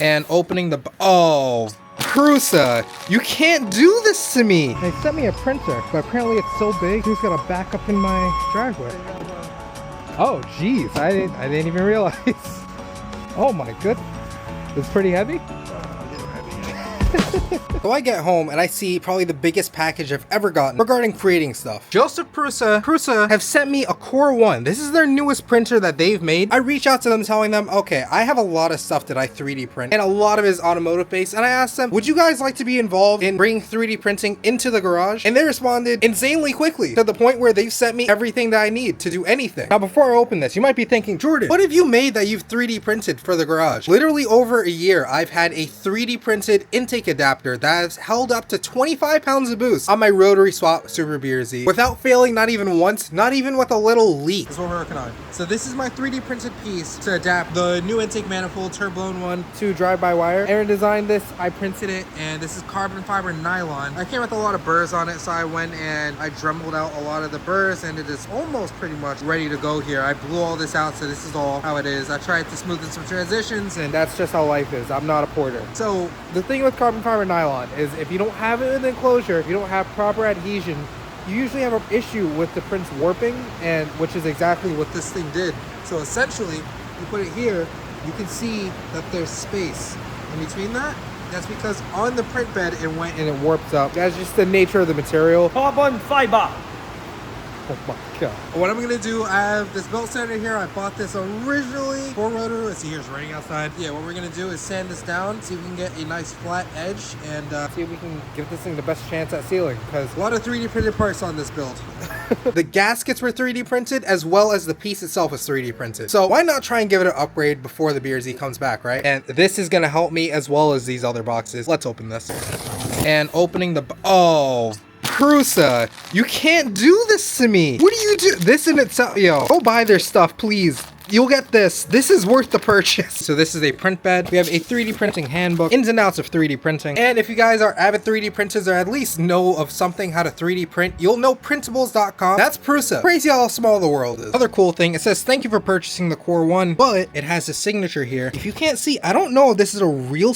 And opening the, oh, Prusa, you can't do this to me. They sent me a printer, but apparently it's so big, who's got to back up in my driveway? Oh, geez, I didn't even realize. Oh my goodness, it's pretty heavy. So I get home and I see probably the biggest package I've ever gotten regarding creating stuff. Joseph Prusa have sent me a Core 1. This is their newest printer that they've made. I reach out to them telling them, okay, I have a lot of stuff that I 3D print and a lot of it is automotive based. And I asked them, would you guys like to be involved in bringing 3D printing into the garage? And they responded insanely quickly to the point where they've sent me everything that I need to do anything. Now, before I open this, you might be thinking, Jordan, what have you made that you've 3D printed for the garage? Literally over a year, I've had a 3D printed intake adapter that has held up to 25 pounds of boost on my rotary swap Super BRZ without failing, not even once, not even with a little leak. That's what we're working on. So this is my 3D printed piece to adapt the new intake manifold turbone one to drive-by-wire. Aaron designed this, I printed it, and this is carbon fiber nylon. I came with a lot of burrs on it, so I went and I dremelled out a lot of the burrs, and it is almost pretty much ready to go here. I blew all this out, so this is all how it is. I tried to smoothen some transitions, and that's just how life is. I'm not a porter. So the thing with carbon fiber nylon is if you don't have it in the enclosure, if you don't have proper adhesion, you usually have an issue with the prints warping, and which is exactly what this thing did. So essentially, you put it here, you can see that there's space in between that. That's because on the print bed it went and it warps up. That's just the nature of the material. Carbon fiber. Oh my god. What I'm gonna do, I have this belt sander here. I bought this originally for rotor. Let's see, here's raining outside. Yeah, what we're gonna do is sand this down, see if we can get a nice flat edge, and see if we can give this thing the best chance at sealing, because a lot of 3D printed parts on this build. The gaskets were 3D printed, as well as the piece itself was 3D printed. So why not try and give it an upgrade before the BRZ comes back, right? And this is gonna help me as well as these other boxes. Let's open this. And opening the, oh, Prusa, you can't do this to me. What do you do? This in itself, yo, go buy their stuff, please. You'll get this. This is worth the purchase. So this is a print bed. We have a 3D printing handbook, ins and outs of 3D printing. And if you guys are avid 3D printers or at least know of something how to 3D print, you'll know printables.com. That's Prusa. Crazy how small the world is. Other cool thing, it says, thank you for purchasing the Core 1, but it has a signature here. If you can't see, I don't know if this is a real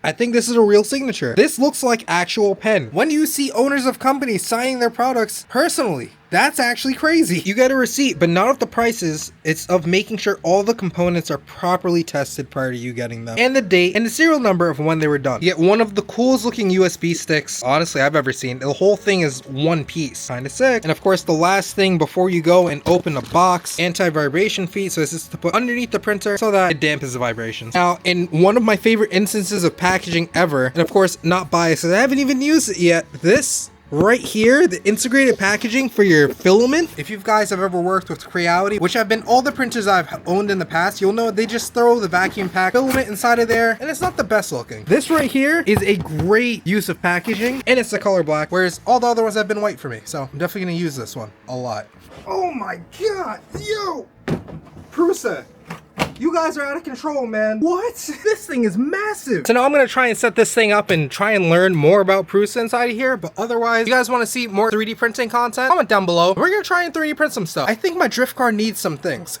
I think this is a real signature. This looks like actual pen. When you see owners of companies signing their products personally, that's actually crazy. You get a receipt, but not of the prices. It's of making sure all the components are properly tested prior to you getting them. And the date and the serial number of when they were done. You get one of the coolest looking USB sticks, honestly, I've ever seen. The whole thing is one piece. Kinda sick. And of course, the last thing before you go and open a box, anti-vibration feet. So this is to put underneath the printer so that it dampens the vibrations. Now, in one of my favorite instances of packaging ever, and of course, not biased, I haven't even used it yet, this right here, the integrated packaging for your filament. If you guys have ever worked with Creality, which have been all the printers I've owned in the past, you'll know they just throw the vacuum pack filament inside of there, and it's not the best looking. This right here is a great use of packaging, and it's the color black, whereas all the other ones have been white for me. So I'm definitely gonna use this one a lot. Oh my god, yo, Prusa. You guys are out of control, man. What? This thing is massive. So now I'm gonna try and set this thing up and try and learn more about Prusa inside of here. But otherwise, you guys wanna see more 3D printing content? Comment down below. We're gonna try and 3D print some stuff. I think my drift car needs some things.